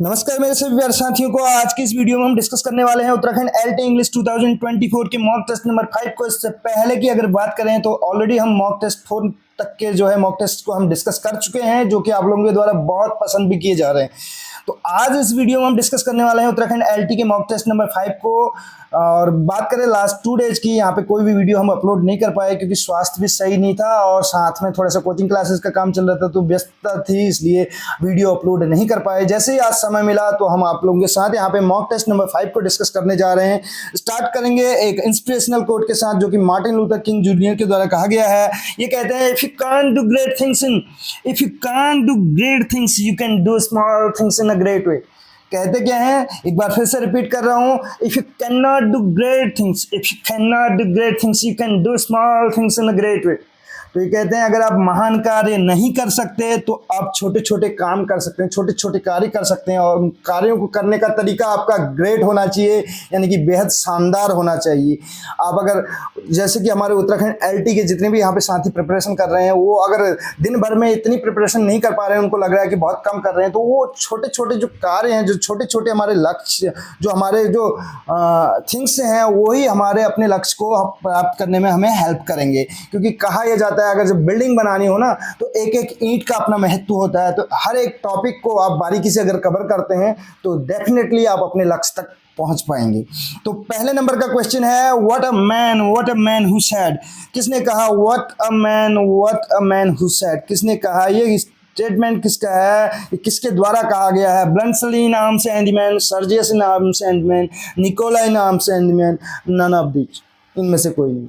नमस्कार मेरे सभी प्यारे साथियों को। आज की इस वीडियो में हम डिस्कस करने वाले हैं उत्तराखंड एलटी इंग्लिश 2024 के मॉक टेस्ट नंबर 5 को। इससे पहले की अगर बात करें तो ऑलरेडी हम मॉक टेस्ट 4 तक के जो है मॉक टेस्ट को हम डिस्कस कर चुके हैं, जो कि आप लोगों के द्वारा बहुत पसंद भी किए जा रहे हैं। तो आज इस वीडियो में हम डिस्कस करने वाले हैं उत्तराखंड एलटी के मॉक टेस्ट नंबर 5 को। और बात करें लास्ट 2 डेज की, यहाँ पे कोई भी वीडियो हम अपलोड नहीं कर पाए क्योंकि स्वास्थ्य भी सही नहीं था और साथ में थोड़ा सा कोचिंग क्लासेस का काम चल रहा था, तो व्यस्तता थी, इसलिए वीडियो अपलोड नहीं कर पाए। जैसे ही आज समय मिला तो हम आप लोगों के साथ यहाँ पे मॉक टेस्ट नंबर 5 को डिस्कस करने जा रहे हैं। स्टार्ट करेंगे एक इंस्पिरेशनल कोट के साथ, जो कि मार्टिन लूथर किंग जूनियर के द्वारा कहा गया है। ये कहते हैं, if you can't do great things you can do small things in a great way. कहते क्या है, एक बार फिर से रिपीट कर रहा हूं, if you can not do great things you can do small things in a great way. तो ये कहते हैं, अगर आप महान कार्य नहीं कर सकते तो आप छोटे छोटे काम कर सकते हैं, छोटे छोटे कार्य कर सकते हैं, और कार्यों को करने का तरीका आपका ग्रेट होना चाहिए, यानी कि बेहद शानदार होना चाहिए। आप अगर जैसे कि हमारे उत्तराखंड एलटी के जितने भी यहाँ पे साथी प्रिपरेशन कर रहे हैं, वो अगर दिन भर में इतनी प्रिपरेशन नहीं कर पा रहे हैं, उनको लग रहा है कि बहुत कम कर रहे हैं, तो वो छोटे छोटे जो कार्य हैं, जो छोटे छोटे हमारे लक्ष्य, जो हमारे जो थिंग्स हैं, वही हमारे अपने लक्ष्य को प्राप्त करने में हमें हेल्प करेंगे। क्योंकि कहा यह जाता है, अगर जब बिल्डिंग बनानी हो ना, तो एक एक ईंट का अपना महत्व होता है। तो हर एक टॉपिक को आप बारीकी से अगर कवर करते हैं तो डेफिनेटली आप अपने लक्ष्य तक पहुंच पाएंगे। तो पहले नंबर का क्वेश्चन है, what a man who said. किसने कहा what a man who said? किसने कहा? ये स्टेटमेंट किसका है, ये किसके द्वारा कहा गया है? ब्लंसली नाम से एंडमैन, सर्जियस नाम से एंडमैन, निकोलाई नाम से एंडमैन, नन ऑफ दीज, इनमें से कोई नहीं।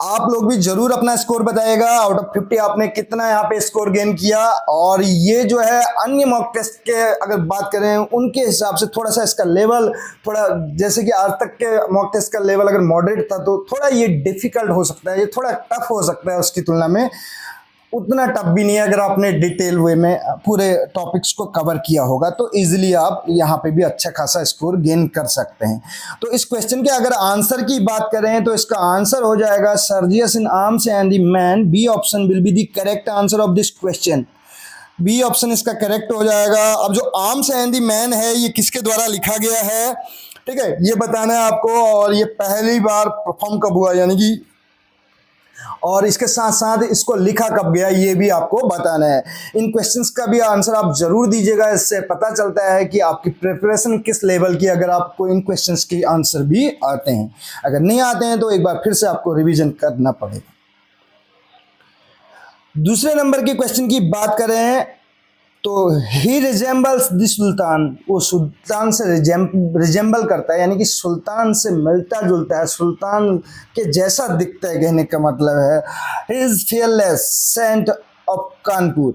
आप लोग भी जरूर अपना स्कोर बताइएगा, आउट ऑफ 50 आपने कितना यहाँ पे स्कोर गेन किया। और ये जो है अन्य मॉक टेस्ट के अगर बात करें, उनके हिसाब से थोड़ा सा इसका लेवल, थोड़ा जैसे कि आज तक के मॉक टेस्ट का लेवल अगर मॉडरेट था, तो थोड़ा ये डिफिकल्ट हो सकता है, ये थोड़ा टफ हो सकता है उसकी तुलना में। उतना टफ भी नहीं है अगर आपने डिटेल वे में पूरे टॉपिक्स को कवर किया होगा, तो इजीली आप यहाँ पे भी अच्छा खासा स्कोर गेन कर सकते हैं। तो इस क्वेश्चन के अगर आंसर की बात करें तो इसका आंसर हो जाएगा Sergius in arms and the man. B option will be the correct answer of this question. B option इसका करेक्ट हो जाएगा। अब जो आर्म्स एंड द मैन है, ये किसके द्वारा लिखा गया है, ठीक है, ये बताना है आपको। और ये पहली बार परफॉर्म कब हुआ, यानी कि, और इसके साथ साथ इसको लिखा कब गया, ये भी आपको बताना है। इन क्वेश्चंस का भी आंसर आप जरूर दीजिएगा, इससे पता चलता है कि आपकी प्रिपरेशन किस लेवल की, अगर आपको इन क्वेश्चंस के आंसर भी आते हैं। अगर नहीं आते हैं तो एक बार फिर से आपको रिवीजन करना पड़ेगा। दूसरे नंबर के क्वेश्चन की बात करें तो ही रिजेंबल्स द सुल्तान, वो सुल्तान से रिजेंबल करता है, यानी कि सुल्तान से मिलता जुलता है, सुल्तान के जैसा दिखता है, कहने का मतलब है। He is fearless saint of Kanpur.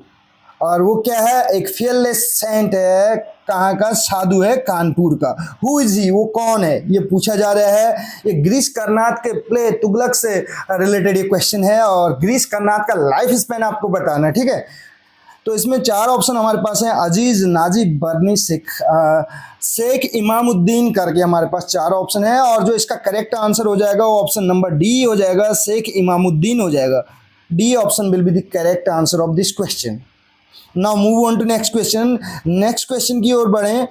और वो क्या है, एक फियरलेस सेंट है, कहाँ का? साधु है, कानपुर का। हु इज ही, वो कौन है, ये पूछा जा रहा है। ये ग्रीस कर्नाड के प्ले तुगलक से रिलेटेड ये क्वेश्चन है, और ग्रीस कर्नाड का लाइफ स्पैन आपको बताना है, ठीक है। तो इसमें 4 ऑप्शन हमारे पास हैं, अजीज, नाजिब, बर्नी, शेख इमामुद्दीन करके हमारे पास 4 ऑप्शन है। और जो इसका करेक्ट आंसर हो जाएगा वो ऑप्शन नंबर डी हो जाएगा, शेख इमामुद्दीन हो जाएगा। D option will be the correct answer of this question. Now move on to next question. Next question की ओर बढ़ें।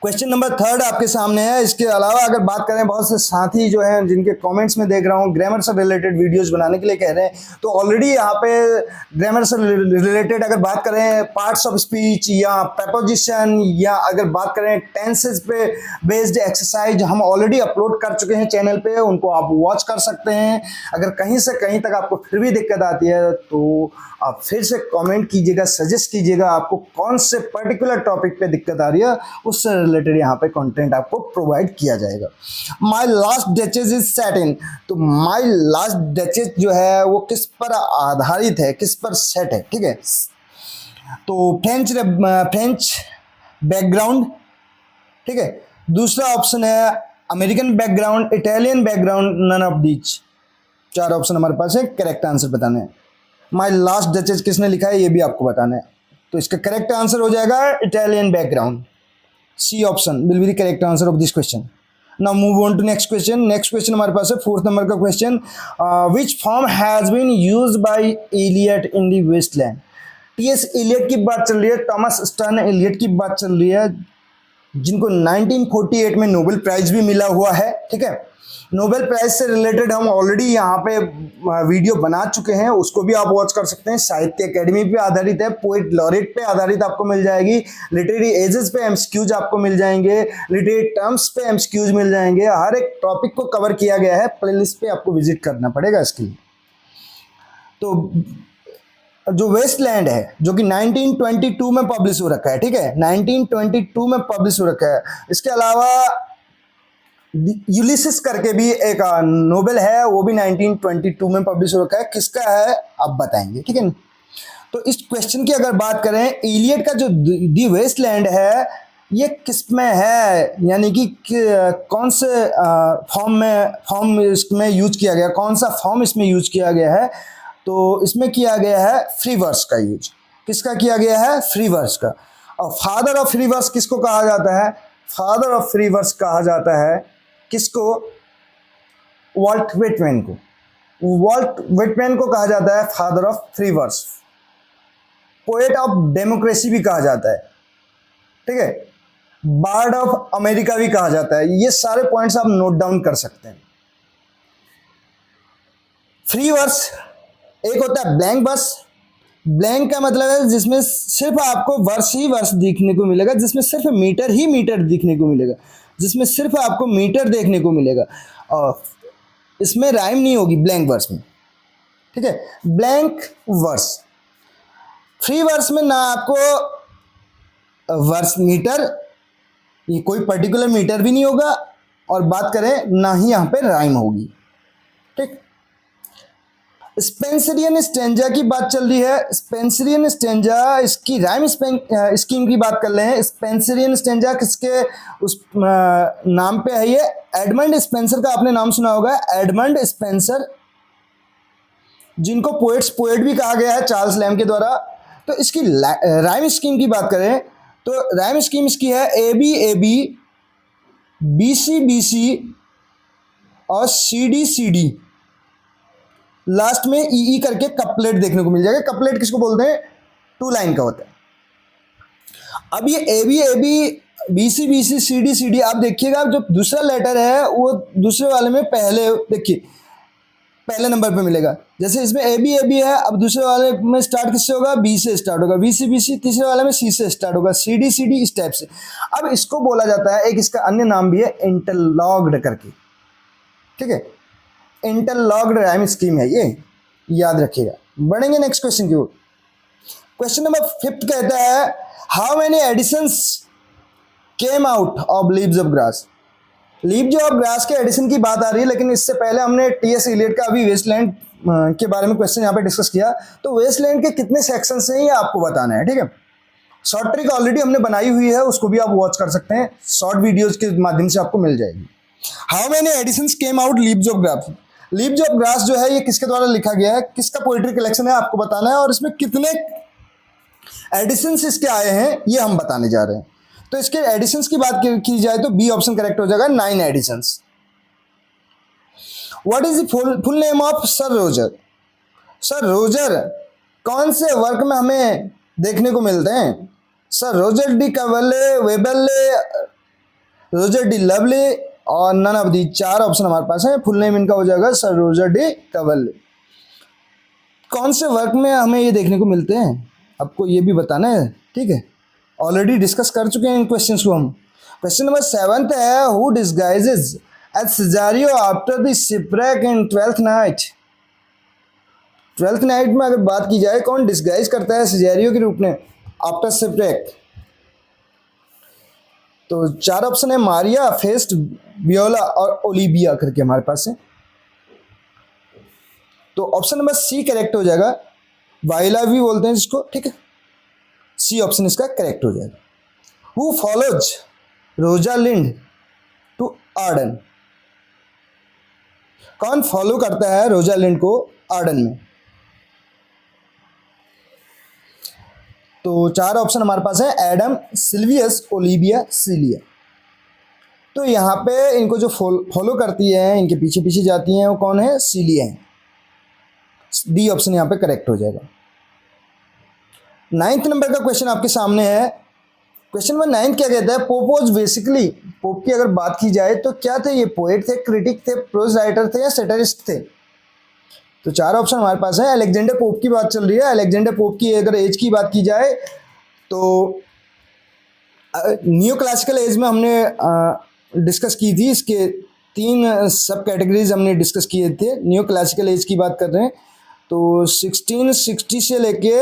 क्वेश्चन नंबर 3 आपके सामने है। इसके अलावा अगर बात करें, बहुत से साथी जो हैं जिनके कमेंट्स में देख रहा हूँ ग्रामर से रिलेटेड वीडियोस बनाने के लिए कह रहे हैं, तो ऑलरेडी यहाँ पे ग्रामर से रिलेटेड अगर बात करें पार्ट्स ऑफ स्पीच या प्रपोजिशन, या अगर बात करें टेंसेस पे बेस्ड एक्सरसाइज हम ऑलरेडी अपलोड कर चुके हैं चैनल पे, उनको आप वॉच कर सकते हैं। अगर कहीं से कहीं तक आपको फिर भी दिक्कत आती है तो आप फिर से कमेंट कीजिएगा, सजेस्ट कीजिएगा आपको कौन से पर्टिकुलर टॉपिक पे दिक्कत आ रही है, उससे रिलेटेड यहाँ पे कंटेंट आपको प्रोवाइड किया जाएगा। My last duchess is satin. तो माई लास्ट डचेस जो है वो किस पर आधारित है, किस पर सेट है, ठीक है। तो फ्रेंच बैकग्राउंड, ठीक है। दूसरा ऑप्शन है American background, Italian background, none of these. 4 option हमारे पास है, करेक्ट आंसर बताने हैं। माई लास्ट डचेस किसने लिखा है, ये भी आपको बताना है। तो इसका करेक्ट आंसर हो जाएगा Italian background. C option will be the correct answer of this question. Now move on to next question. Next question हमारे पास है 4th नंबर का question. Which form has been used by Eliot in the Waste Land. T S Eliot की बात चल रही है, Thomas stern Elliot की बात चल रही है, जिनको 1948 में नोबेल प्राइज भी मिला हुआ है। ठीक है, नोबेल प्राइज से रिलेटेड हम ऑलरेडी यहाँ पे वीडियो बना चुके हैं, उसको भी आप वॉच कर सकते हैं। साहित्य अकेडमी पे आधारित है, पोएट लॉरेट पे आधारित आपको मिल जाएगी, लिटरेरी एजेस पे एमसीक्यूज आपको मिल जाएंगे, लिटरेरी टर्म्स पे एमसीक्यूज मिल जाएंगे, हर एक टॉपिक को कवर किया गया है। प्लेलिस्ट पे आपको विजिट करना पड़ेगा इसके लिए। तो जो वेस्टलैंड है, जो कि 1922 में पब्लिश हो रखा है, ठीक है, 1922 में पब्लिश हो रखा है। इसके अलावा यूलिसिस करके भी एक नोबेल है, वो भी 1922 में पब्लिश हो रखा है। किसका है आप बताएंगे, ठीक है ना। तो इस क्वेश्चन की अगर बात करें, इलियट का जो दी वेस्टलैंड है ये किस में है, यानी कि कौन से फॉर्म इसमें यूज किया गया, कौन सा फॉर्म इसमें यूज किया गया है। तो इसमें किया गया है फ्री वर्स का यूज। किसका किया गया है? फ्री वर्स का। और फादर ऑफ फ्री वर्स किसको कहा जाता है? फादर ऑफ फ्री वर्स कहा जाता है किसको? वॉल्ट व्हिटमैन को। वॉल्ट व्हिटमैन को कहा जाता है father of free verse. Poet of democracy भी कहा जाता है, ठीक है, बार्ड ऑफ अमेरिका भी कहा जाता है। ये सारे पॉइंट्स आप नोट डाउन कर सकते हैं। फ्री वर्स एक होता है ब्लैंक वर्स। ब्लैंक का मतलब है जिसमें सिर्फ आपको वर्स ही वर्स दिखने को मिलेगा, जिसमें सिर्फ मीटर ही मीटर दिखने को मिलेगा, जिसमें सिर्फ आपको मीटर देखने को मिलेगा, और इसमें राइम नहीं होगी ब्लैंक वर्स में, ठीक है, ब्लैंक वर्स। फ्री वर्स में ना आपको वर्स मीटर, ये कोई पर्टिकुलर मीटर भी नहीं होगा, और बात करें ना ही यहाँ पे राइम होगी, ठीक। स्पेंसरियन स्टेंजा की बात चल रही है। स्पेंसरियन स्टेंजा, इसकी राइम स्कीम की बात कर रहे हैं। स्पेंसरियन स्टेंजा किसके उस नाम पे है? ये एडमंड स्पेंसर का आपने नाम सुना होगा, एडमंड स्पेंसर, जिनको पोएट भी कहा गया है चार्ल्स लैम के द्वारा। तो इसकी राइम स्कीम की बात करें तो राइम स्कीम इसकी है AB BC और CD लास्ट में EE करके कपलेट देखने को मिल जाएगा। कपलेट किसको बोलते हैं? 2 लाइन का होता है। अब ये AB BC CD आप देखिएगा, जो दूसरा लेटर है वो दूसरे वाले में पहले, देखिए पहले नंबर पे मिलेगा। जैसे इसमें AB है, अब दूसरे वाले में स्टार्ट किससे होगा? B से स्टार्ट होगा, BC तीसरे वाले में C से स्टार्ट होगा, CD इस टाइप से। अब इसको बोला जाता है, एक इसका अन्य नाम भी है इंटरलॉग्ड करके, ठीक है, इंटरलॉग्ड राइम स्कीम है ये, याद रखिएगा। बढ़ेंगे नेक्स्ट क्वेश्चन की ओर। क्वेश्चन नंबर 5 कहता है how many editions came out of Leaves of Grass. Leaves of Grass के एडिशन की बात आ रही है, लेकिन इससे पहले हमने टीएस इलियट का अभी वेस्टलैंड के बारे में क्वेश्चन यहाँ पे डिस्कस किया। तो वेस्टलैंड के कितने सेक्शंस हैं ये आपको बताना है, ठीक है। शॉर्ट ट्रिक ऑलरेडी हमने बनाई हुई है, उसको भी आप वॉच कर सकते हैं, शॉर्ट वीडियोज के माध्यम से आपको मिल जाएगी। How many editions came out Leaves of Grass. Leaves of Grass जो है ये किसके द्वारा लिखा गया है, किसका पोएट्री कलेक्शन है आपको बताना है, और इसमें कितने एडिशंस इसके आए हैं ये हम बताने जा रहे हैं। तो इसके एडिशंस की बात की जाए तो बी ऑप्शन करेक्ट हो जाएगा, 9 editions. What is the full name of sir Roger. Sir Roger कौन से वर्क में हमें देखने को मिलते हैं? Sir Roger de Coverley, Webley, Roger de Lovelay और नन ऑफ दी। 4 ऑप्शन हमारे पास है। फुल नेम इनका हो जाएगा सर रोजर डी कवले। कौन से वर्क में हमें ये देखने को मिलते हैं आपको ये भी बताना है, ठीक है, ऑलरेडी डिस्कस कर चुके हैं इन क्वेश्चंस को हम। क्वेश्चन नंबर 7 है who disguises as Cesario after the shipwreck in 12th night. 12th night में अगर बात की जाए कौन डिस्गाइज करता है सिजारियो के रूप में आफ्टर शिपरेक? तो 4 ऑप्शन है, मारिया, फेस्ट, वियोला और ओलिविया करके हमारे पास है। तो ऑप्शन नंबर C करेक्ट हो जाएगा। वाइला भी बोलते हैं जिसको, ठीक है, C ऑप्शन इसका करेक्ट हो जाएगा। Who follows Rosalind to Arden. कौन फॉलो करता है रोजालिंड को आर्डन में? तो 4 ऑप्शन हमारे पास है, एडम, सिल्वियस, ओलिविया, सीलिया। तो यहाँ पे इनको जो फॉलो करती है, इनके पीछे पीछे जाती हैं, वो कौन है? सीलिया है। डी ऑप्शन यहाँ पे करेक्ट हो जाएगा। 9th नंबर का क्वेश्चन आपके सामने है। क्वेश्चन नंबर 9 क्या कहता है? पोप वॉज बेसिकली, पोप की अगर बात की जाए तो क्या थे ये? पोएट थे, क्रिटिक थे, प्रोज राइटर थे या सेटरिस्ट थे? तो चार ऑप्शन हमारे पास है। अलेक्जेंडर पोप की बात चल रही है। अलेक्जेंडर पोप की अगर एज की बात की जाए तो न्यू क्लासिकल एज में हमने डिस्कस की थी, इसके 3 सब कैटेगरीज हमने डिस्कस किए थे। न्यू क्लासिकल एज की बात कर रहे हैं तो 1660 से लेके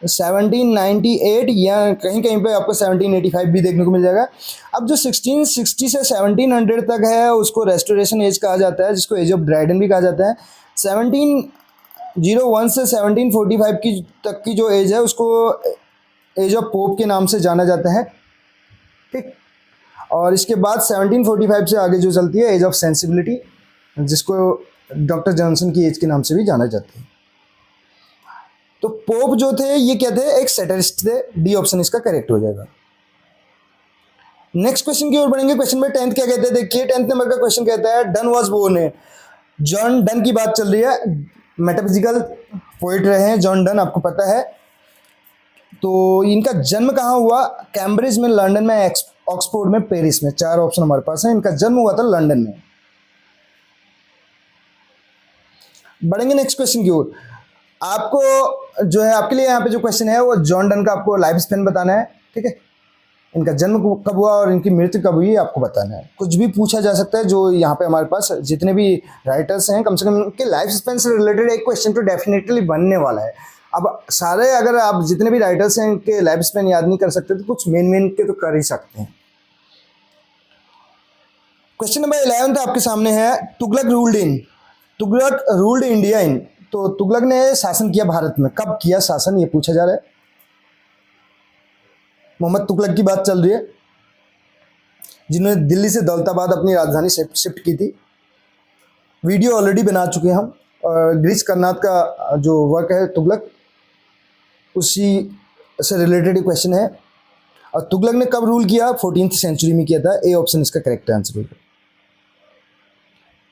1798 या कहीं कहीं पे आपको 1785 भी देखने को मिल जाएगा। अब जो 1660 से 1700 तक है उसको रेस्टोरेशन एज कहा जाता है, जिसको एज ऑफ ड्राइडन भी कहा जाता है। 1701 से 1745 की तक की जो एज है उसको एज ऑफ पोप के नाम से जाना जाता है, ठीक। और इसके बाद 1745 से आगे जो चलती है एज ऑफ सेंसिबिलिटी, जिसको डॉक्टर जॉनसन की एज के नाम से भी जाना जाता है। तो पोप जो थे ये क्या थे? एक सेटरिस्ट थे। डी ऑप्शन इसका करेक्ट हो जाएगा। नेक्स्ट क्वेश्चन की ओर बढ़ेंगे। क्वेश्चन में 10th क्या कहते हैं? देखिए 10th नंबर का क्वेश्चन कहता है डन वाज बोर्न है। जॉन डन की बात चल रही है, मेटाफिजिकल पोइट रहे हैं जॉन डन, आपको पता है। तो इनका जन्म कहाँ हुआ? कैम्ब्रिज में, लंदन में, ऑक्सफोर्ड में, पेरिस में। चार ऑप्शन हमारे पास है। इनका जन्म हुआ था लंदन में। बढ़ेंगे नेक्स्ट क्वेश्चन की ओर। आपको जो है, आपके लिए यहाँ पे जो क्वेश्चन है वो जॉन डन का आपको लाइफ स्पेन बताना है, ठीक है। इनका जन्म कब हुआ और इनकी मृत्यु कब हुई आपको बताना है। कुछ भी पूछा जा सकता है। जो यहाँ पे हमारे पास जितने भी राइटर्स हैं, कम से कम इनके लाइफ स्पेन से रिलेटेड एक क्वेश्चन तो डेफिनेटली बनने वाला है। अब सारे अगर आप जितने भी राइटर्स हैं इनके लाइफ स्पेन याद नहीं कर सकते तो कुछ मेन के तो कर ही सकते हैं। क्वेश्चन नंबर 11 आपके सामने है। Tughlaq ruled India in. तो तुगलक ने शासन किया भारत में, कब किया शासन ये पूछा जा रहा है। मोहम्मद तुगलक की बात चल रही है, जिन्होंने दिल्ली से दौलताबाद अपनी राजधानी शिफ्ट की थी। वीडियो ऑलरेडी बना चुके हैं हम। और ग्रीस कर्नाट का जो वर्क है तुगलक, उसी से रिलेटेड क्वेश्चन है। और तुगलक ने कब रूल किया? 14th सेंचुरी में किया था। ए ऑप्शन इसका करेक्ट आंसर होगा।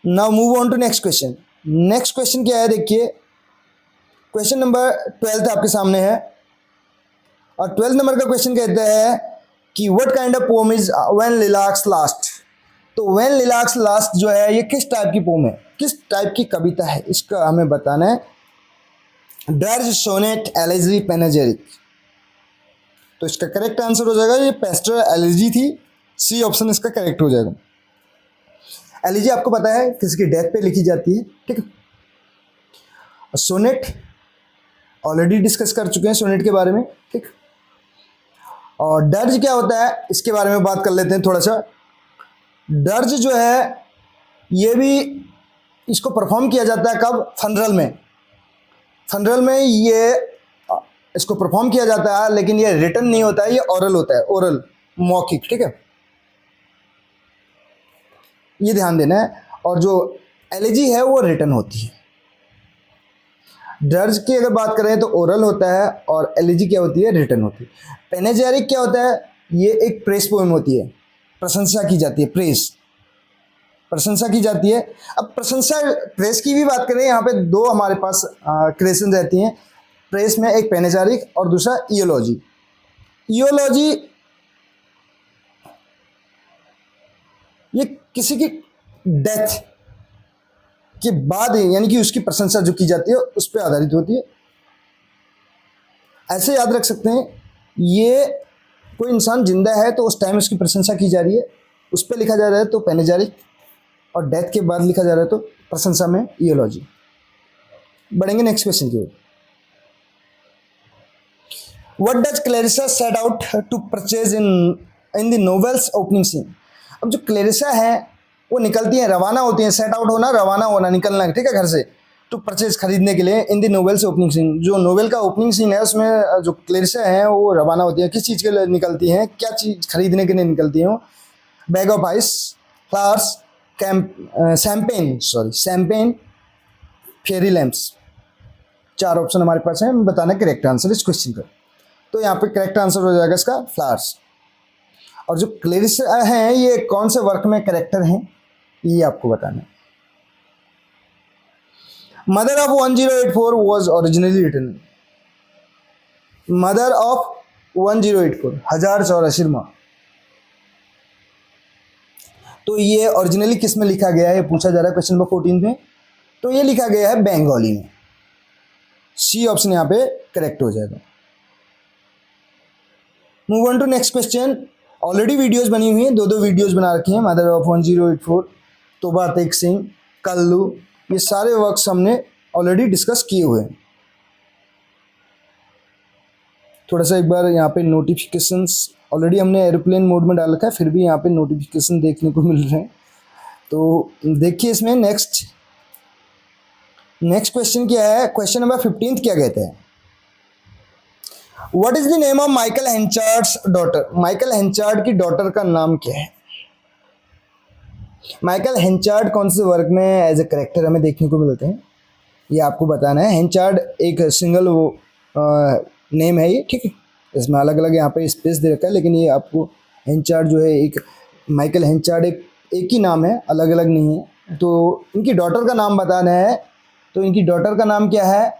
Now move on to next question. Next question क्या है? देखिए क्वेश्चन नंबर 12 आपके सामने है। और 12 नंबर का क्वेश्चन कहता है कि what kind of poem is when lilacs last. तो व्हेन लिलाक्स लास्ट जो है ये किस टाइप की पोम है, किस टाइप की कविता है, इसका हमें बताना है। Dirge, sonnet, elegy, panegyric. तो इसका करेक्ट आंसर हो जाएगा ये पेस्टर एलेजी थी। सी ऑप्शन इसका करेक्ट हो जाएगा। एलेजी आपको पता है किसी की डेथ पे लिखी जाती है, ठीक है। सोनेट ऑलरेडी डिस्कस कर चुके हैं सोनेट के बारे में, ठीक। और डर्ज क्या होता है इसके बारे में बात कर लेते हैं थोड़ा सा। डर्ज जो है ये भी इसको परफॉर्म किया जाता है कब? फनरल में। फनरल में ये इसको परफॉर्म किया जाता है, लेकिन ये रिटन नहीं होता है, ये ओरल होता है, ओरल मौखिक, ठीक है। ये ध्यान देना है। और जो एलेजी है वो रिटन होती है। डर्ज की अगर बात करें तो ओरल होता है और एलेजी क्या होती है? रिटन होती है। पैनेजेरिक क्या होता है? ये एक प्रेस पोएम होती है, प्रशंसा की जाती है, प्रेस, प्रशंसा की जाती है। अब प्रशंसा प्रेस की भी बात करें, यहाँ पे दो हमारे पास क्रिएशन रहती हैं प्रेस में, एक पैनेजेरिक और दूसरा इयोलॉजी। इयोलॉजी ये किसी की डेथ के बाद यानी कि उसकी प्रशंसा जो की जाती है उस पर आधारित होती है। ऐसे याद रख सकते हैं, ये कोई इंसान जिंदा है तो उस टाइम उसकी प्रशंसा की जा रही है, उस पर लिखा जा रहा है तो पैनेजेरिक, और डेथ के बाद लिखा जा रहा है तो प्रशंसा में इयोलॉजी। बढ़ेंगे नेक्स्ट क्वेश्चन की ओर। What does Clarissa set out to purchase in the novel's opening scene. अब जो क्लैरिसा है वो निकलती हैं, रवाना होती हैं। सेट आउट होना, रवाना होना, निकलना, ठीक है, घर से, टू परचेज खरीदने के लिए। In the novel's opening scene, जो नोवेल का ओपनिंग सीन है उसमें जो क्लैरिसा हैं वो रवाना होती हैं। किस चीज़ के लिए निकलती हैं? क्या चीज़ खरीदने के लिए निकलती हैं? Bag of ice, flowers, champagne, fairy lamps. चार ऑप्शन हमारे पास हैं, बताना करेक्ट आंसर इस क्वेश्चन का। तो यहाँ पे करेक्ट आंसर हो जाएगा इसका फ्लावर्स। और जो क्लैरिसा हैं ये कौन से वर्क में करेक्टर हैं ये आपको बताना है। Mother of 1084 was originally written. Mother of 1084, 1084 माँ। तो ये ओरिजिनली किस में लिखा गया है, पूछा जा रहा है क्वेश्चन नंबर 14 में। तो ये लिखा गया है बंगाली में। सी ऑप्शन यहाँ पे करेक्ट हो जाएगा। Move on to next question. Already videos बनी हुई हैं, दो वीडियोस बना रखी हैं। मदर ऑफ 1084, तोबा तेग सिंह, कल्लू, ये सारे वर्क्स हमने ऑलरेडी डिस्कस किए हुए हैं। थोड़ा सा एक बार यहाँ पे नोटिफिकेशंस ऑलरेडी हमने एरोप्लेन मोड में डाल रखा है, फिर भी यहाँ पे नोटिफिकेशन देखने को मिल रहे हैं। तो देखिए इसमें नेक्स्ट क्वेश्चन क्या है। क्वेश्चन नंबर 15 क्या कहते हैं, what is the name of Michael Henchard's daughter. Michael Henchard की डॉटर का नाम क्या है। माइकल हेंचार्ड कौन से वर्क में एज ए करेक्टर हमें देखने को मिलते हैं, ये आपको बताना है। हेंचार्ड एक सिंगल वो नेम है ये, ठीक है। इसमें अलग अलग यहाँ पे स्पेस दे रखा है, लेकिन ये आपको हेंचार्ड जो है एक माइकल हेंचार्ड एक ही नाम है, अलग अलग नहीं है। तो इनकी डॉटर का नाम बताना है। तो इनकी डॉटर का नाम क्या है,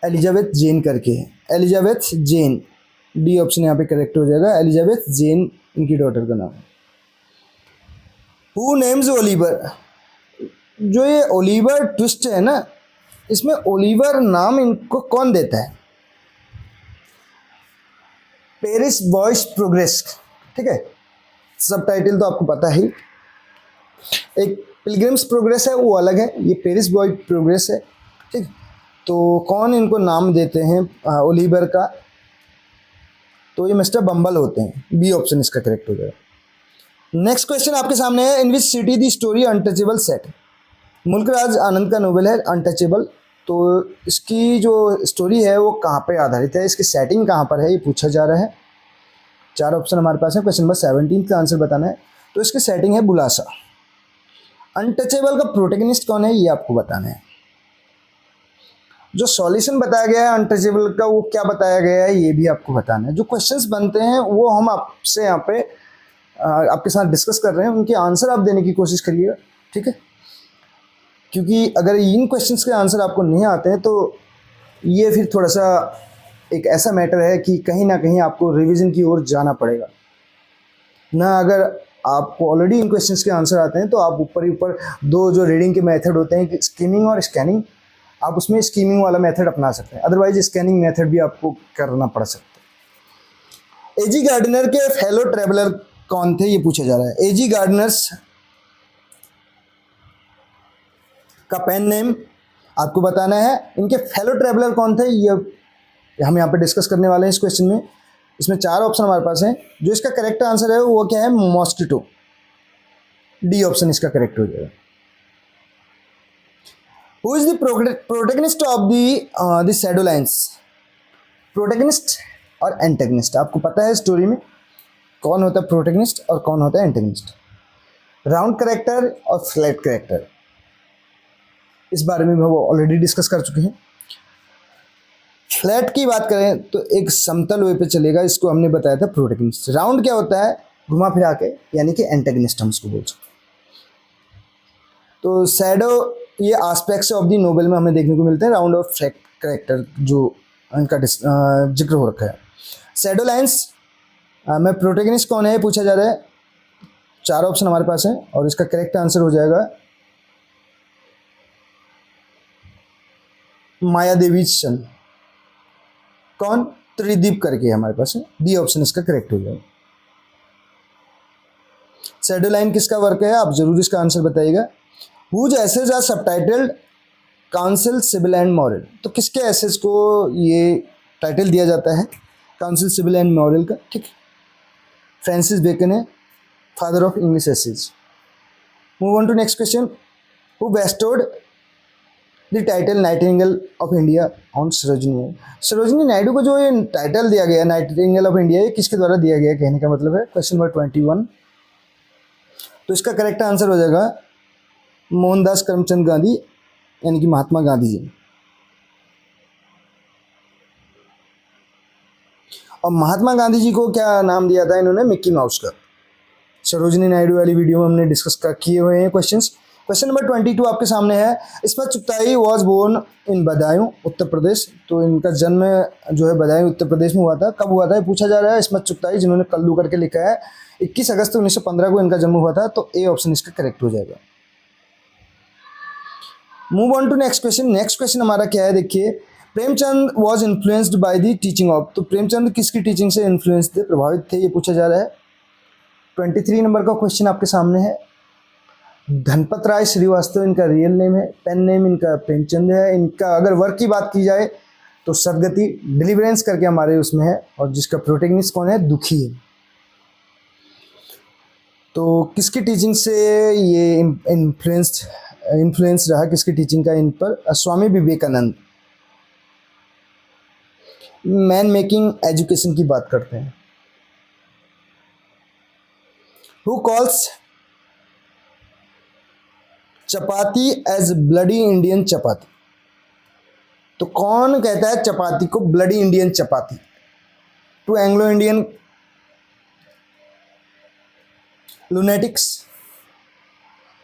एलिजाबेथ जेन करके है। एलिजाबेथ जेन, डी ऑप्शन यहाँ पे करेक्ट हो जाएगा। एलिजाबेथ जेन इनकी डॉटर का नाम है। Who names Oliver. जो ये ओलिवर ट्विस्ट है ना, इसमें ओलिवर नाम इनको कौन देता है। पेरिस बॉयज प्रोग्रेस, ठीक है। सब टाइटल तो आपको पता ही। एक पिलग्रिम्स प्रोग्रेस है, वो अलग है। ये पेरिस बॉय प्रोग्रेस है, ठीक। तो कौन इनको नाम देते हैं ओलिवर का, तो ये मिस्टर बम्बल होते हैं। बी ऑप्शन इसका करेक्ट हो जाएगा। नेक्स्ट क्वेश्चन आपके सामने है, in which city the story untouchable set. Mulkraj Anand का नोवेल है अनटचेबल। तो इसकी जो स्टोरी है वो कहाँ पे आधारित है, इसकी सेटिंग कहाँ पर है, ये पूछा जा रहा है। 4 ऑप्शन हमारे पास है। क्वेश्चन नंबर 17 का आंसर बताना है। तो इसकी सेटिंग है बुलासा। अनटचेबल का प्रोटेगनिस्ट कौन है, ये आपको बताना है। जो सॉल्यूशन बताया गया है अनटचेबल का, वो क्या बताया गया है, ये भी आपको बताना है। जो क्वेश्चंस बनते हैं वो हम आपसे यहाँ पे आपके साथ डिस्कस कर रहे हैं, उनके आंसर आप देने की कोशिश करिएगा, ठीक है। क्योंकि अगर इन क्वेश्चंस के आंसर आपको नहीं आते हैं तो ये फिर थोड़ा सा एक ऐसा मैटर है कि कहीं ना कहीं आपको रिवीजन की ओर जाना पड़ेगा ना। अगर आपको ऑलरेडी इन क्वेश्चंस के आंसर आते हैं तो आप ऊपर ही ऊपर दो जो रीडिंग के मेथड होते हैं, स्कीमिंग और स्कैनिंग, आप उसमें स्कीमिंग वाला मेथड अपना सकते हैं। अदरवाइज स्कैनिंग मेथड भी आपको करना पड़ सकता है। एजी गार्डनर के फेलो ट्रेवलर कौन थे, ये पूछा जा रहा है। एजी गार्डनर्स का पेन नेम आपको बताना है। इनके फेलो ट्रेवलर कौन थे, ये हम यहाँ पे डिस्कस करने वाले हैं इस क्वेश्चन में। इसमें 4 ऑप्शन हमारे पास हैं। जो इसका करेक्ट आंसर है वो क्या है, मॉस्किटो। डी ऑप्शन इसका करेक्ट हो जाएगा। Who is the protagonist of the shadow lines. Protagonist और एंटेगनिस्ट आपको पता है स्टोरी में कौन होता है प्रोटेगनिस्ट और कौन होता है एंटेगनिस्ट। राउंड करेक्टर और फ्लैट करेक्टर, इस बारे में वो ऑलरेडी डिस्कस कर चुके हैं। फ्लैट की बात करें तो एक समतल वे पे चलेगा, इसको हमने बताया था प्रोटेगनिस्ट। राउंड क्या होता है, घुमा फिरा के, यानी कि एंटेगनिस्ट हम इसको बोल सकते हैं। तो शैडो ये एस्पेक्ट्स ऑफ द नोवेल में हमें देखने को मिलते हैं। राउंड और फ्लैट करेक्टर जो इनका जिक्र हो रखा है। शैडो लाइन्स में प्रोटेगनिस्ट कौन है पूछा जा रहा है। 4 ऑप्शन हमारे पास है और इसका करेक्ट आंसर हो जाएगा माया देवी चंद। कौन, त्रिदीप करके हमारे पास है। डी ऑप्शन इसका करेक्ट हो जाएगा। शैडो लाइन किसका वर्क है, आप जरूर इसका आंसर बताइएगा। Whose essays are subtitled counsel civil and moral. तो किसके एसेज को ये टाइटल दिया जाता है, काउंसिल सिविल एंड मॉरल का, ठीक। फ्रांसिस बेकन है father of English essays. Move on to next question. Who bestowed the title nightingale of India on Sarojini. Sarojini Naidu को जो ये टाइटल दिया गया नाइटिंगेल ऑफ इंडिया, ये किसके द्वारा दिया गया कहने का मतलब है। Question number 21। तो इसका करेक्ट आंसर हो जाएगा मोहनदास करमचंद गांधी, यानी कि महात्मा गांधी जी। और महात्मा गांधी जी को क्या नाम दिया था इन्होंने, मिक्की माउस का। सरोजिनी नायडू वाली वीडियो में हमने डिस्कस किए हुए हैं क्वेश्चंस। क्वेश्चन नंबर 22 आपके सामने है। Ismat Chughtai was born in Badaun Uttar Pradesh. तो इनका जन्म जो है बदायूं उत्तर प्रदेश में हुआ था। कब हुआ था ये पूछा जा रहा है। इस्मत चुगताई जिन्होंने कल्लू करके लिखा है 21 अगस्त 1915 को इनका जन्म हुआ था। तो ए ऑप्शन इसका करेक्ट हो जाएगा। Move on to next question. Next question हमारा क्या है देखिए। Premchand was influenced by the teaching of. तो प्रेमचंद किसकी टीचिंग से इन्फ्लुएंस थे, प्रभावित थे, ये पूछा जा रहा है। 23 नंबर का क्वेश्चन आपके सामने है। धनपत राय श्रीवास्तव इनका रियल नेम है। पेन नेम इनका प्रेमचंद है। इनका अगर वर्क की बात की जाए तो सदगति डिलीवरेंस करके हमारे उसमें है, और जिसका प्रोटेगनिस्ट कौन है, दुखी है। तो किसकी टीचिंग से ये इन्फ्लुएंस रहा, किसकी टीचिंग का इन पर, Swami Vivekananda. Man making education की बात करते हैं। Who calls chapati as bloody Indian chapati. तो कौन कहता है चपाती को bloody Indian chapati? To Anglo Indian lunatics.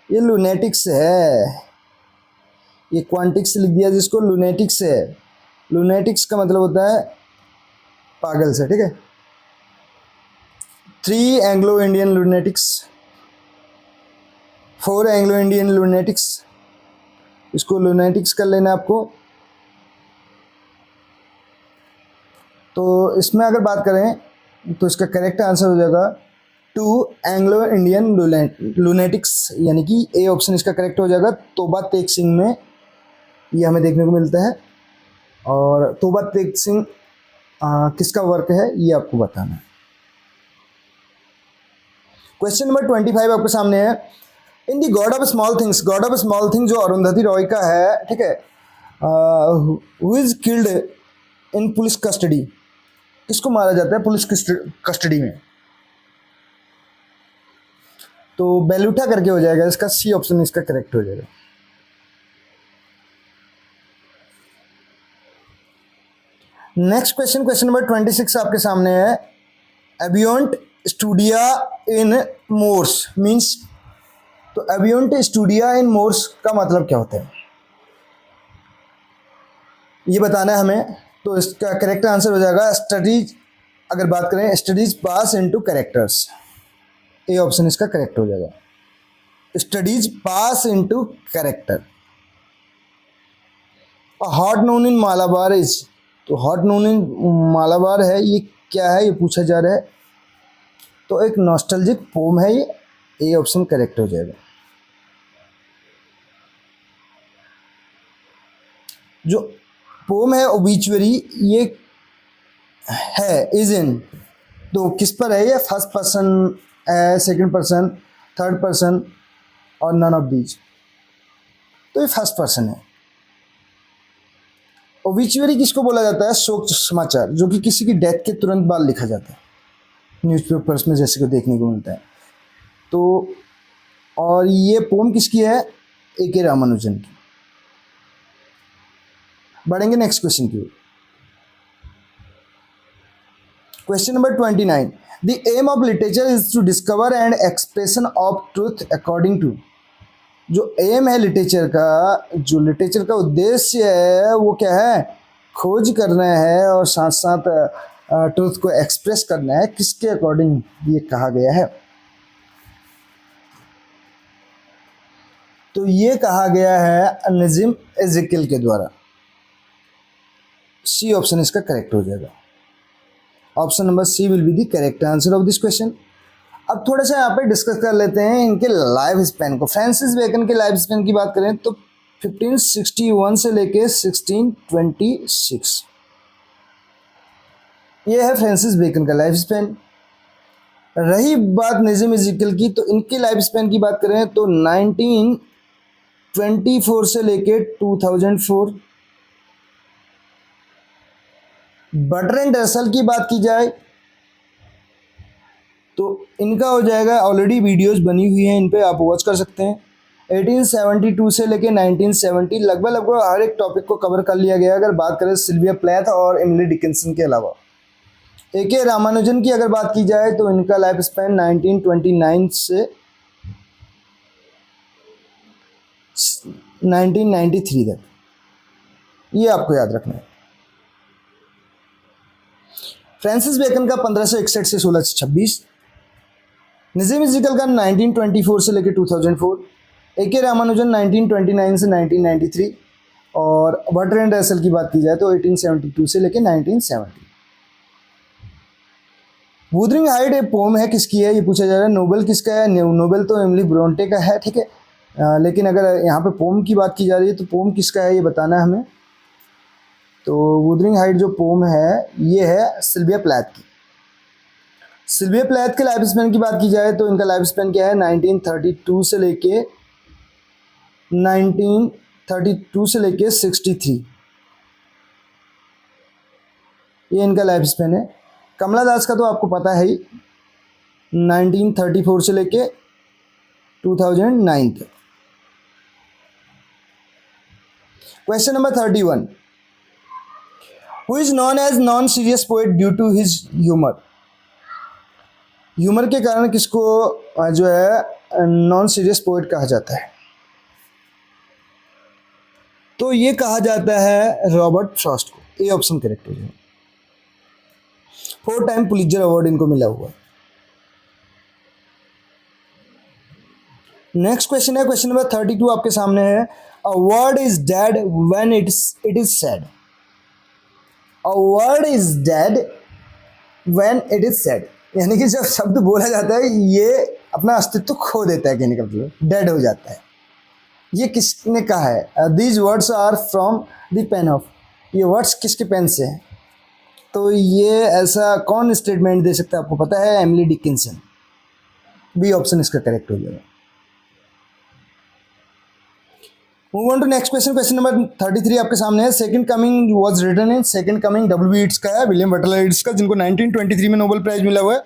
ये लुनेटिक्स है, ये क्वांटिक्स लिख दिया जिसको, लुनेटिक्स है। लुनेटिक्स का मतलब होता है पागल से, ठीक है। 3 एंग्लो इंडियन लुनेटिक्स, 4 एंग्लो इंडियन लुनेटिक्स। इसको लुनेटिक्स कर लेना आपको। तो इसमें अगर बात करें तो इसका करेक्ट आंसर हो जाएगा 2 एंग्लो इंडियन लुनेटिक्स, यानी कि ए ऑप्शन इसका करेक्ट हो जाएगा। तोबा तेग सिंह में ये हमें देखने को मिलता है। और तोबा तेग सिंह किसका वर्क है ये आपको बताना है। क्वेश्चन नंबर 25 आपके सामने है। In the God of small things, God of small thing जो अरुंधति रॉय का है, ठीक है, who is killed in police custody. किसको मारा जाता है पुलिस कस्टडी में? तो बेलूटा करके हो जाएगा इसका, सी ऑप्शन इसका करेक्ट हो जाएगा। नेक्स्ट क्वेश्चन, क्वेश्चन नंबर 26 आपके सामने है। एबियोंट स्टूडिया इन मोर्स मीन्स। तो एबियोंट स्टूडिया इन मोर्स का मतलब क्या होता है ये बताना है हमें। तो इसका करेक्ट आंसर हो जाएगा स्टडीज, अगर बात करें स्टडीज पास इनटू कैरेक्टर्स। ए ऑप्शन इसका करेक्ट हो जाएगा, studies pass into character. Hot known in Malabar is. तो हॉट नोन इन मालाबार है, ये क्या है ये पूछा जा रहा है। तो एक नॉस्टैल्जिक पोम है ये, ए ऑप्शन करेक्ट हो जाएगा। जो पोम है ओबिचुअरी, ये है इज इन। तो किस पर है ये? फर्स्ट पर्सन है, सेकंड पर्सन, थर्ड पर्सन और नन ऑफ दीज। तो ये फर्स्ट पर्सन है। ओबिचुअरी किसको बोला जाता है? शोक समाचार, जो कि किसी की डेथ के तुरंत बाद लिखा जाता है न्यूज़पेपर्स में, जैसे को देखने को मिलता है। तो और ये पोम किसकी है? ए.के. रामानुजन की। बढ़ेंगे नेक्स्ट क्वेश्चन की। Question number 29। The aim of literature is to discover and expression of truth according to. जो एम है लिटरेचर का, जो लिटरेचर का उद्देश्य है वो क्या है? खोज करना है और साथ साथ ट्रूथ को एक्सप्रेस करना है। किसके अकॉर्डिंग ये कहा गया है? तो ये कहा गया है नजीम एज़ेकियल के द्वारा। सी ऑप्शन इसका करेक्ट हो जाएगा। Option number C will be the correct answer of this question. अब थोड़ा सा यहाँ पे डिस्कस कर लेते हैं इनके लाइफ स्पेन को। फ्रांसिस बेकन के लाइफ स्पेन की बात करें तो 1561 से लेके 1626 ये है फ्रांसिस बेकन का लाइफ स्पेन। रही बात नजीम एज़ेकियल की, तो इनकी लाइफ स्पेन की बात करें तो 1924 से लेके 2004। बर्ट्रैंड रसल की बात की जाए तो इनका हो जाएगा, ऑलरेडी वीडियोस बनी हुई हैं इन पे, आप वॉच कर सकते हैं। 1872 से लेके 1970 लगभग हर एक टॉपिक को कवर कर लिया गया। अगर बात करें सिल्विया प्लैथ और एमिली डिकिंसन के अलावा। ए.के. रामानुजन की अगर बात की जाए तो इनका लाइफ स्पैन 1929 से 1993 तक, ये आपको याद रखना है। फ्रांसिस बेकन का 1561 से 1626, नजीम इज़िकल का 1924 से लेकर 2004, ए.के. रामानुजन 1929 से 1993, और बर्ट्रैंड रसेल की बात की जाए तो 1872 से लेकर 1970। वुदरिंग हाइट एक पोम है, किसकी है ये पूछा जा रहा है। नोबेल किसका है? नोबेल तो एमिली ब्रोंटे का है, ठीक है। लेकिन अगर यहाँ पे पोम की बात की जा रही है तो पोम किसका है ये बताना है हमें। तो वुदरिंग हाइट जो पोम है ये है सिल्विया प्लैथ की। सिल्विया प्लैथ के लाइफ स्पैन की बात की जाए तो इनका लाइफ स्पैन क्या है, 1932 से लेके 63, ये इनका लाइफ स्पैन है। कमला दास का तो आपको पता है ही, 1934 से लेके 2009 तक। Question number 31, who is known as non serious poet due to his humour. Humour के कारण किसको जो है नॉन सीरियस पोएट कहा जाता है? तो ये कहा जाता है रॉबर्ट फ्रॉस्ट को। ए ऑप्शन करेक्ट हो जाए। 4 टाइम पुलित्जर अवार्ड इनको मिला हुआ। नेक्स्ट क्वेश्चन है क्वेश्चन नंबर 32 आपके सामने है। A word is dead when it is said. A word is dead when it is said, यानी कि जब शब्द बोला जाता है ये अपना अस्तित्व खो देता है, कहने का मतलब डेड हो जाता है। ये किसने कहा है? These words are from the pen of. ये वर्ड्स किसके पेन से हैं? तो ये ऐसा कौन स्टेटमेंट दे सकता है आपको पता है? Emily Dickinson. बी ऑप्शन इसका करेक्ट हो जाएगा। Move on to next question. Question number 33 आपके सामने है। Second coming was written in, second coming W Yeats का है, विलियम बटलर ईट्स का, जिनको 1923 में नोबेल प्राइज मिला हुआ है।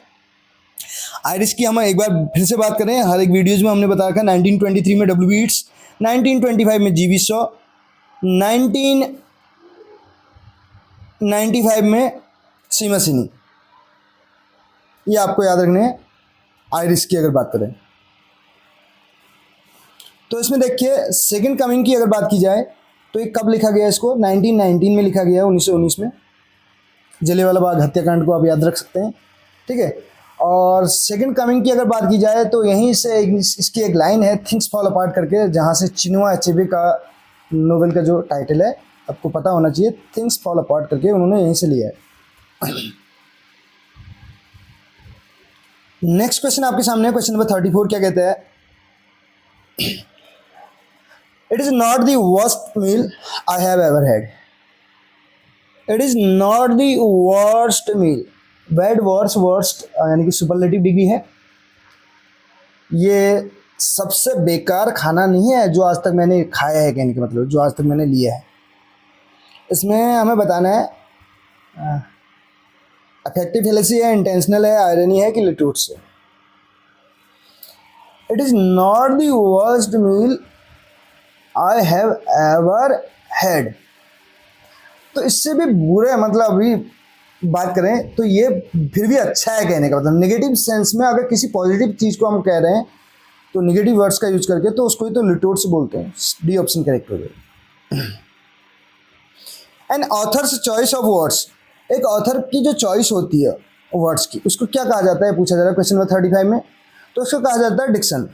आयरिश की हम एक बार फिर से बात करें, हर एक वीडियोज में हमने बताया था 1923 में डब्ल्यू ईट्स, 1925 में जीवी शॉ, 1995 में सीमा सिनी। ये आपको याद रखने हैं आयरिश की अगर बात करें तो। इसमें देखिए सेकंड कमिंग की अगर बात की जाए तो ये कब लिखा गया? इसको 1919 में लिखा गया है, 1919 में। जलियांवाला बाग हत्याकांड को आप याद रख सकते हैं, ठीक है। और सेकंड कमिंग की अगर बात की जाए तो यहीं से इसकी एक लाइन है थिंग्स फॉल अपार्ट करके, जहाँ से चिनुआ अचेबे का नोवेल का जो टाइटल है आपको पता होना चाहिए, थिंग्स फॉल अपार्ट करके उन्होंने यहीं से लिया है। नेक्स्ट क्वेश्चन आपके सामने है, क्वेश्चन नंबर 34 क्या कहता है? It is not the worst meal I have ever had. It is not the worst meal. Bad, worst यानी कि सुपरलेटिव डिग्री है। ये सबसे बेकार खाना नहीं है जो आज तक मैंने खाया है, कहने का मतलब जो आज तक मैंने लिया है। इसमें हमें बताना है अफेक्टिव फेलेसी है, इंटेंशनल है, आयरनी है कि लिटूट्स है। It is not the worst meal I have ever had। तो इससे भी बुरे मतलब अभी बात करें तो ये फिर भी अच्छा है, कहने का मतलब नेगेटिव सेंस में। अगर किसी पॉजिटिव चीज़ को हम कह रहे हैं तो नेगेटिव वर्ड्स का यूज करके तो उसको ही तो लिटोट्स बोलते हैं। डी ऑप्शन करेक्ट हो जाएगा। An author's choice of words, एक ऑथर की जो चॉइस होती है वर्ड्स की उसको क्या कहा जाता है पूछा जा रहा है क्वेश्चन नंबर 35 में। तो उसको कहा जाता है डिक्शन।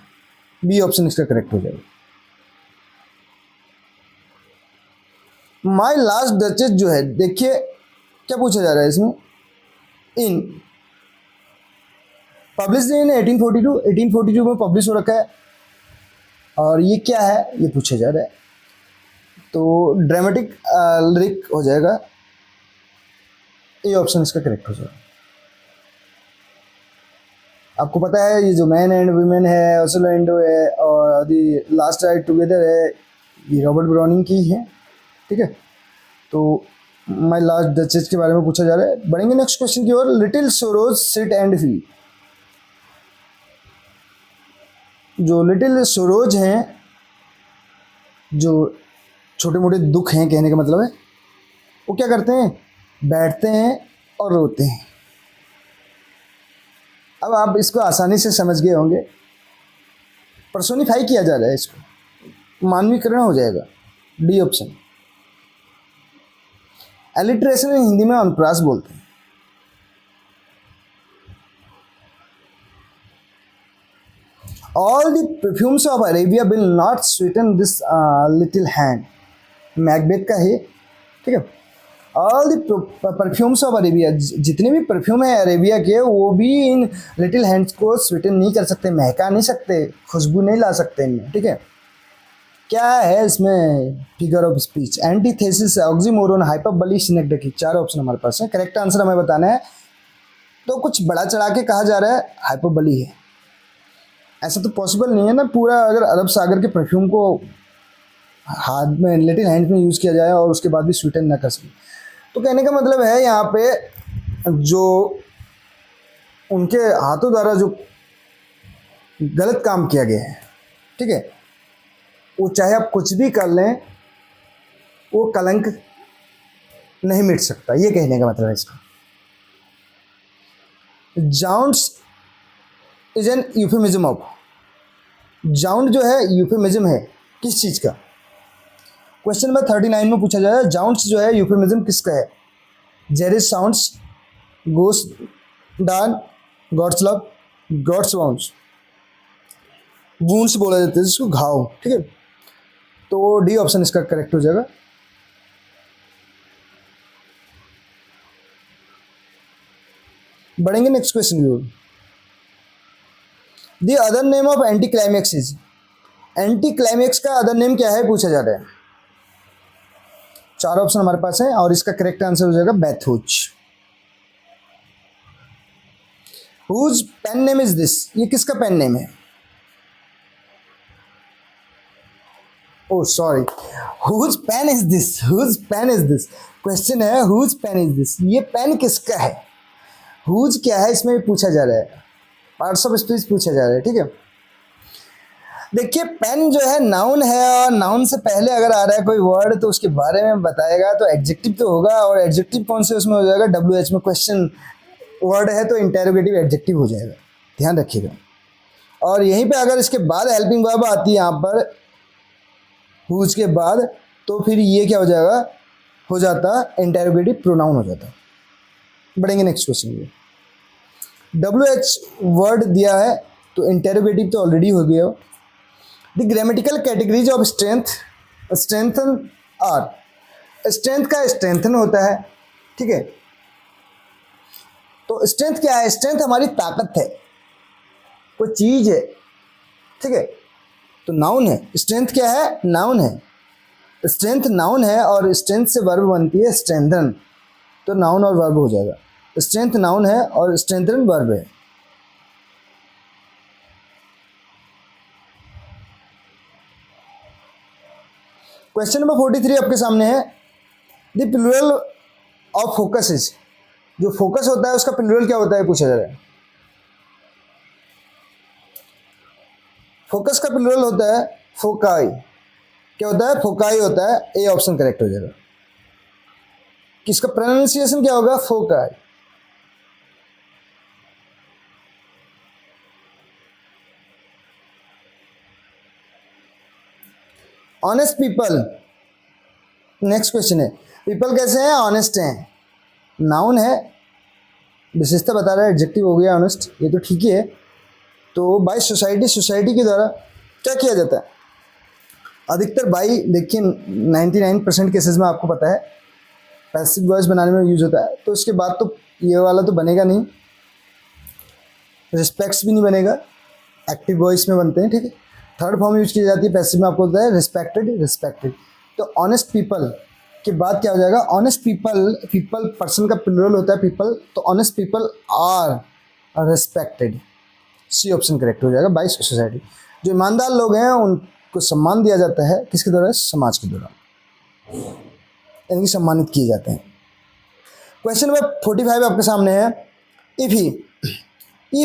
बी ऑप्शन इसका करेक्ट हो जाएगा। माई लास्ट डचेस जो है, देखिए क्या पूछा जा रहा है इसमें। इन पब्लिश इन 1842 में पब्लिश हो रखा है। और ये क्या है ये पूछा जा रहा है, तो ड्रामेटिक लिरिक हो जाएगा। ए ऑप्शन इसका करेक्ट हो जाएगा। आपको पता है ये जो मैन एंड वीमेन है, ओसेलो एंडो है, और दी लास्ट राइड टुगेदर है, ये रॉबर्ट ब्राउनिंग की है, ठीक है। तो माई लास्ट डचेस के बारे में पूछा जा रहा है। बढ़ेंगे नेक्स्ट क्वेश्चन की ओर। Little sorrows sit and feel. जो लिटिल सोरोज हैं, जो छोटे मोटे दुख हैं, कहने का मतलब है, वो क्या करते हैं? बैठते हैं और रोते हैं। अब आप इसको आसानी से समझ गए होंगे। पर्सोनिफाई किया जा रहा है इसको। मानवीकरण हो जाएगा, डी ऑप्शन। एलिट्रेशन हिंदी में अनुप्रास बोलते हैं। All the perfumes of Arabia will not Sutton this little hand, Macbeth का है, ठीक है। All the perfumes of Arabia, जितने भी परफ्यूम है अरेबिया के, वो भी इन लिटिल हैंड्स को स्वीटन नहीं कर सकते, महका नहीं सकते, खुशबू नहीं ला सकते इनमें, ठीक है। क्या है इसमें figure of speech, antithesis, oxymoron, hyperbole, synecdoche, चार ऑप्शन हमारे पास है। करेक्ट आंसर हमें बताना है। तो कुछ बड़ा चढ़ा के कहा जा रहा है हाइपरबली है, ऐसा तो पॉसिबल नहीं है ना। पूरा अगर अरब सागर के परफ्यूम को हाथ में लिटिल हैंड में यूज़ किया जाए और उसके बाद भी स्वीटन ना कर सके, तो कहने का मतलब है यहाँ पे जो उनके हाथों द्वारा जो गलत काम किया गया है, ठीक है, वो चाहे आप कुछ भी कर लें, वो कलंक नहीं मिट सकता, ये कहने का मतलब है इसका। जाउंट्स इज एन यूफेमिज्म ऑफ, जाउंट जो है यूफेमिज्म है किस चीज़ का? क्वेश्चन नंबर 39 में पूछा जाएगा जाउंट्स जो है यूफेमिज्म किसका है? जेरिस zounds, gosh darn, God's love, God's wounds, wounds बोला जाता है जिसको, घाव, ठीक है। तो डी ऑप्शन इसका करेक्ट हो जाएगा। बढ़ेंगे नेक्स्ट क्वेश्चन की ओर। The other name of anticlimax is, anticlimax का अदर नेम क्या है पूछा जा रहा है। चार ऑप्शन हमारे पास है और इसका करेक्ट आंसर हो जाएगा bathos. Whose pen name is this, ये किसका पेन नेम है? Oh sorry, whose pen is this, whose pen is this, question है हुज पेन इज दिस, ये पेन किसका है? हुज क्या है इसमें पूछा जा रहा है, पार्ट्स ऑफ स्पीच पूछा जा रहा है, ठीक है। देखिए पेन जो है नाउन है और नाउन से पहले अगर आ रहा है कोई वर्ड तो उसके बारे में बताएगा तो एडजेक्टिव तो होगा, और एडजेक्टिव कौन से उसमें हो जाएगा? WH में क्वेश्चन वर्ड है तो इंटेरोगेटिव एडजेक्टिव हो जाएगा, ध्यान रखिएगा। और यहीं पे अगर इसके बाद हेल्पिंग वर्ब आती है यहाँ पर हुज के बाद, तो फिर ये क्या हो जाएगा? हो जाता इंटेरोगेटिव प्रोनाउन हो जाता। बढ़ेंगे नेक्स्ट क्वेश्चन में। WH वर्ड दिया है तो इंटेरोगेटिव तो ऑलरेडी हो गया। The grammatical categories of strength, strengthen are, strength का स्ट्रेंथन होता है, ठीक है। तो स्ट्रेंथ क्या है? स्ट्रेंथ हमारी ताकत है, कोई चीज है, ठीक है। तो नाउन है, स्ट्रेंथ क्या है? नाउन है, स्ट्रेंथ नाउन है और स्ट्रेंथ से वर्ब बनती है स्ट्रेंथन, तो नाउन और वर्ब हो जाएगा। स्ट्रेंथ नाउन है और स्ट्रेंथन वर्ब है। क्वेश्चन नंबर 43 आपके सामने है। The plural of focus is, जो फोकस होता है उसका प्लूरल क्या होता है पूछा जा रहा है। फोकस का प्लूरल होता है फोकाई, क्या होता है? फोकाई होता है, ए ऑप्शन करेक्ट हो जाएगा। किसका प्रोनाउंसिएशन क्या होगा? Foci. Honest people, next question है, पीपल कैसे हैं? ऑनेस्ट हैं, नाउन है, विशेषता बता रहा है, एडजेक्टिव हो गया ऑनेस्ट, ये तो ठीक ही है। तो बाय सोसाइटी, सोसाइटी के द्वारा क्या किया जाता है? अधिकतर बाई, देखिए 99% केसेस में आपको पता है पैसिव वॉइस बनाने में यूज होता है, तो उसके बाद तो ये वाला तो बनेगा नहीं, रिस्पेक्ट्स भी नहीं बनेगा, एक्टिव वॉइस में बनते हैं, ठीक है। थर्ड फॉर्म यूज की जाती है पैसिव में, आपको होता है रिस्पेक्टेड, रिस्पेक्टेड। तो ऑनेस्ट पीपल के बाद क्या हो जाएगा? ऑनेस्ट पीपल, पीपल पर्सन का प्लूरल होता है पीपल, तो honest people are respected, C option correct हो जाएगा। बाय सोसाइटी, जो ईमानदार लोग हैं उनको सम्मान दिया जाता है, किसके द्वारा? समाज के द्वारा, यानी सम्मानित किए जाते हैं। क्वेश्चन नंबर 45 आपके सामने है। If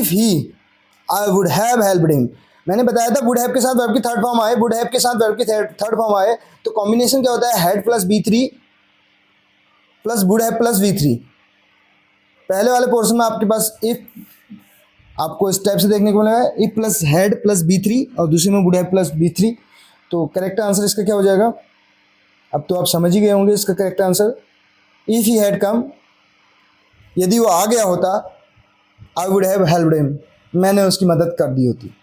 he I would have helped him, मैंने बताया था वुड हैव के साथ वर्ब की थर्ड फॉर्म आए, वुड हैव के साथ वर्ब की थर्ड फॉर्म आए तो कॉम्बिनेशन क्या होता है? Had plus B3 plus would have plus V3। पहले वाले पोर्शन में आपके पास इफ आपको इस टाइप से देखने को मिलेगा, if plus had plus B3, और दूसरे में वुड हैव प्लस B3। तो करेक्ट आंसर इसका क्या हो जाएगा? अब तो आप समझ ही गए होंगे इसका correct answer. If he had come, यदि वो आ गया होता, I would have helped him, मैंने उसकी मदद कर दी होती।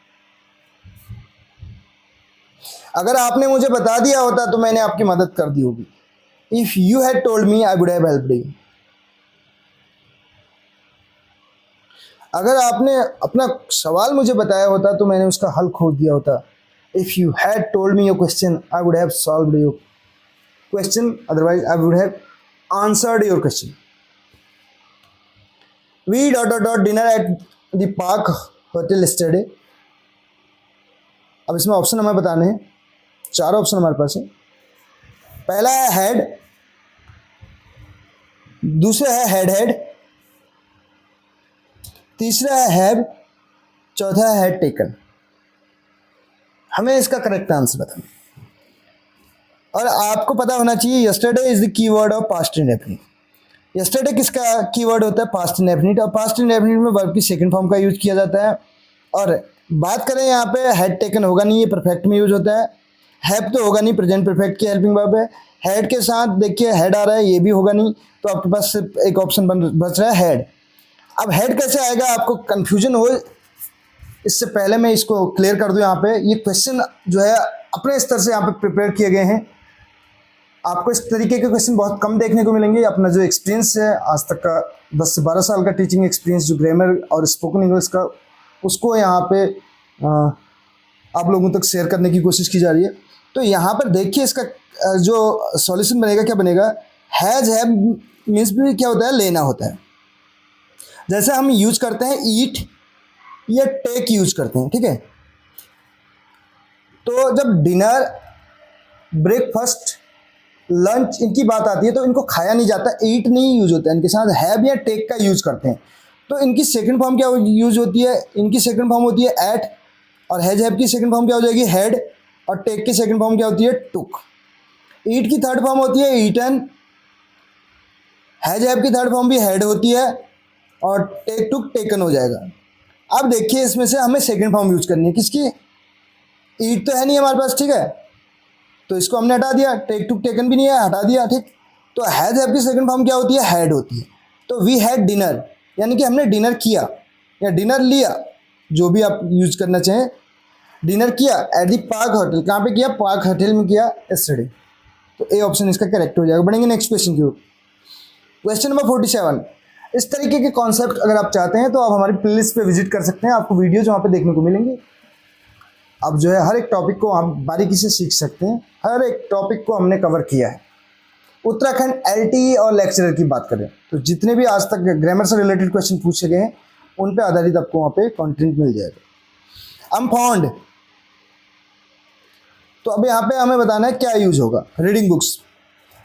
अगर आपने मुझे बता दिया होता तो मैंने आपकी मदद कर दी होगी। If you had told me, I would have helped you. अगर आपने अपना सवाल मुझे बताया होता तो मैंने उसका हल खोज दिया होता। If you had told me your question, I would have solved your question, otherwise I would have answered your question. V dot dot dot dinner at the park hotel yesterday. अब इसमें ऑप्शन हमें बताने हैं, 4 option हमारे पास है। पहला है हैड, दूसरा है हैड, तीसरा है हैव, चौथा है हैड टेकन। हमें इसका करेक्ट आंसर बताना, और आपको पता होना चाहिए yesterday is the keyword of past indefinite. Yesterday किसका कीवर्ड होता है? Past indefinite. और पास्ट इंडेफिनिट में वर्ब की सेकंड फॉर्म का यूज किया जाता है। और बात करें यहाँ पे, हैड टेकन होगा नहीं, ये परफेक्ट में यूज होता है। हैव तो होगा नहीं, प्रेजेंट परफेक्ट की हेल्पिंग वर्ब है। हैड के साथ देखिए हैड आ रहा है, ये भी होगा नहीं, तो आपके पास सिर्फ एक ऑप्शन बच रहा है हैड। अब हेड कैसे आएगा, आपको कंफ्यूजन हो इससे पहले मैं इसको क्लियर कर दूं। यहाँ पे ये क्वेश्चन जो है अपने स्तर से यहाँ पे प्रिपेयर किए गए हैं। आपको इस तरीके के क्वेश्चन बहुत कम देखने को मिलेंगे। अपना जो एक्सपीरियंस है आज तक का 10 से 12 साल का टीचिंग एक्सपीरियंस, जो ग्रामर और स्पोकन इंग्लिश का, उसको यहाँ पे आप लोगों तक शेयर करने की कोशिश की जा रही है। तो यहाँ पर देखिए इसका जो सॉल्यूशन बनेगा, क्या बनेगा? हैज हैव मीन्स भी क्या होता है? लेना होता है। जैसे हम यूज करते हैं ईट या टेक यूज करते हैं, ठीक है। तो जब डिनर, ब्रेकफास्ट, लंच इनकी बात आती है तो इनको खाया नहीं जाता, ईट नहीं यूज होता है, इनके साथ हैव या टेक का यूज करते हैं। तो इनकी सेकंड फॉर्म क्या यूज होती है? इनकी सेकंड फॉर्म होती है एट, और हैज हैव की सेकंड फॉर्म क्या हो जाएगी? हैड, और टेक की सेकंड फॉर्म क्या होती है? टुक। ईट की थर्ड फॉर्म होती है ईटन, हैज हैव की थर्ड फॉर्म भी हैड होती है, और टेक टुक टेकन हो जाएगा। अब देखिए इसमें से हमें सेकंड फॉर्म यूज करनी है, किसकी? ईट तो है नहीं हमारे पास, ठीक है, तो इसको हमने हटा दिया। टेक टुक टेकन भी नहीं है, हटा दिया, ठीक। तो हैज हैव की सेकंड फॉर्म क्या होती है? हैड होती है। तो वी हैड डिनर, यानी कि हमने डिनर किया या डिनर लिया, जो भी आप यूज करना चाहें। डिनर किया एट दी पार्क होटल, कहाँ पे किया? पार्क होटल में किया यस्टरडे। तो ए ऑप्शन इसका करेक्ट हो जाएगा। बढ़ेंगे नेक्स्ट क्वेश्चन की ओर। Question number 47। इस तरीके के कॉन्सेप्ट अगर आप चाहते हैं तो आप हमारी प्लेलिस्ट पे विजिट कर सकते हैं, आपको वीडियोज वहाँ पे देखने को मिलेंगी। अब जो है हर एक टॉपिक को हम बारीकी से सीख सकते हैं, हर एक टॉपिक को हमने कवर किया है। उत्तराखंड एलटीई और लेक्चरर की बात करें तो जितने भी आज तक ग्रामर से रिलेटेड क्वेश्चन पूछे गए हैं उन पे आधारित आपको वहाँ पे कंटेंट मिल जाएगा। I'm fond, तो अब यहाँ पे हमें बताना है क्या यूज होगा। रीडिंग बुक्स,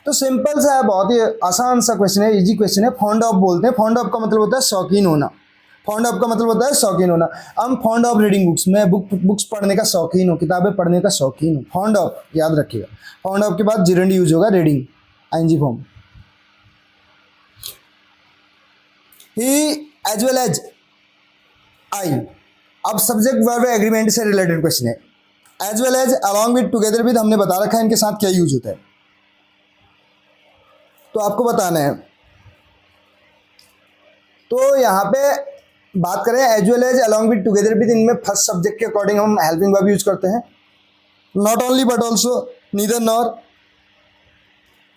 तो सिंपल सा है, बहुत ही आसान सा क्वेश्चन है, इजी क्वेश्चन है। फॉन्ड ऑफ बोलते हैं, फॉन्ड ऑफ का मतलब होता है शौकीन होना। फॉन्ड ऑफ का मतलब होता है शौकीन होना। I'm fond of reading books, मैं बुक्स पढ़ने का शौकीन हूँ, किताबें पढ़ने का शौकीन हूँ। फॉन्ड ऑफ याद रखिएगा। फॉन्ड ऑफ के बाद जिरेंड यूज होगा, reading, I N G form. He as well as I, अब सब्जेक्ट वर्ब एग्रीमेंट से रिलेटेड क्वेश्चन है। As well as, along with, together with हमने बता रखा है इनके साथ क्या यूज होता है, तो आपको बताना है। तो यहाँ पे बात करें as well as, along with, together with, इनमें फर्स्ट सब्जेक्ट के अकॉर्डिंग हम हेल्पिंग वर्ब यूज करते हैं। Not only but also, neither nor,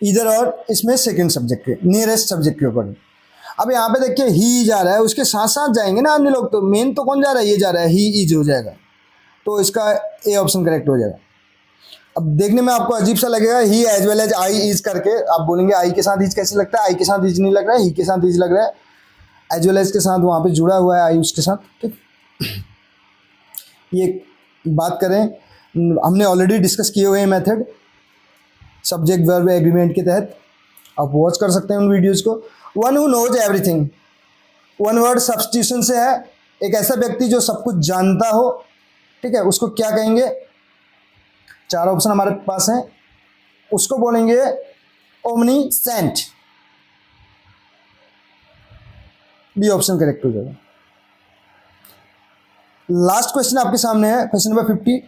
either और, इसमें सेकेंड सब्जेक्ट के, नियरेस्ट सब्जेक्ट के अकॉर्डिंग। अब यहाँ पे देखिए ही जा रहा है, उसके साथ साथ जाएंगे ना अन्य लोग, तो मेन तो कौन जा रहा है? ये जा रहा है, ही इज हो जाएगा, तो इसका ए ऑप्शन करेक्ट हो जाएगा। अब देखने में आपको अजीब सा लगेगा, he as well as I is करके, आप बोलेंगे आई के साथ इज कैसे लगता है? आई के साथ इज नहीं लग रहा है, ही के साथ इज लग रहा है, एज वेल एज के साथ वहाँ पे जुड़ा हुआ है आई उसके साथ, ठीक। ये बात करें, हमने ऑलरेडी डिस्कस किए हुए हैं मेथड सब्जेक्ट वर्ब एग्रीमेंट के तहत, आप वॉच कर सकते हैं उन वीडियोज़ को। One who knows everything, one word substitution से है, एक ऐसा व्यक्ति जो सब कुछ जानता हो, ठीक है, उसको क्या कहेंगे? 4 ऑप्शन हमारे पास हैं, उसको बोलेंगे ओमनीसेंट, बी ऑप्शन करेक्ट हो जाएगा। लास्ट क्वेश्चन आपके सामने है, question number 50।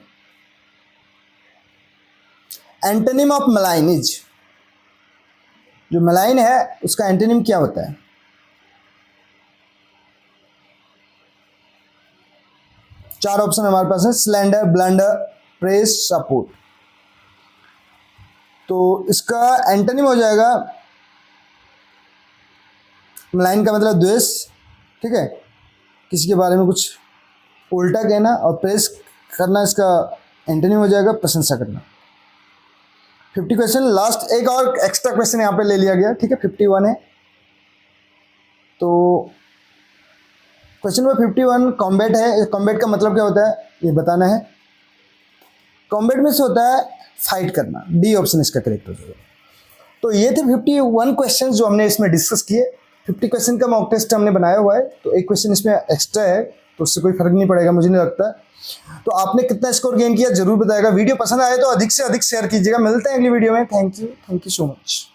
Antonym of malign is, जो मलाइन है उसका एंटोनिम क्या होता है? चार ऑप्शन हमारे पास है, स्लेंडर, ब्लंडर, प्रेस, सपोर्ट। तो इसका एंटोनिम हो जाएगा, मलाइन का मतलब द्वेष, ठीक है, किसी के बारे में कुछ उल्टा कहना, और प्रेस करना इसका एंटोनिम हो जाएगा प्रशंसा करना। 50 क्वेश्चन, लास्ट एक और एक्स्ट्रा क्वेश्चन यहाँ पे ले लिया गया, ठीक है, 51 है। तो क्वेश्चन नंबर 51 कॉम्बैट है। कॉम्बैट का मतलब क्या होता है ये बताना है। कॉम्बैट में से होता है फाइट करना, डी ऑप्शन इसका करेक्ट हो जाएगा। तो ये थे 51 क्वेश्चन जो हमने इसमें डिस्कस किए। 50 क्वेश्चन का मॉक टेस्ट हमने बनाया हुआ है, तो एक क्वेश्चन इसमें एक्स्ट्रा है, तो उससे कोई फर्क नहीं पड़ेगा, मुझे नहीं लगता। तो आपने कितना स्कोर गेन किया जरूर बताएगा। वीडियो पसंद आए तो अधिक से अधिक शेयर कीजिएगा। मिलते हैं अगली वीडियो में। Thank you so much.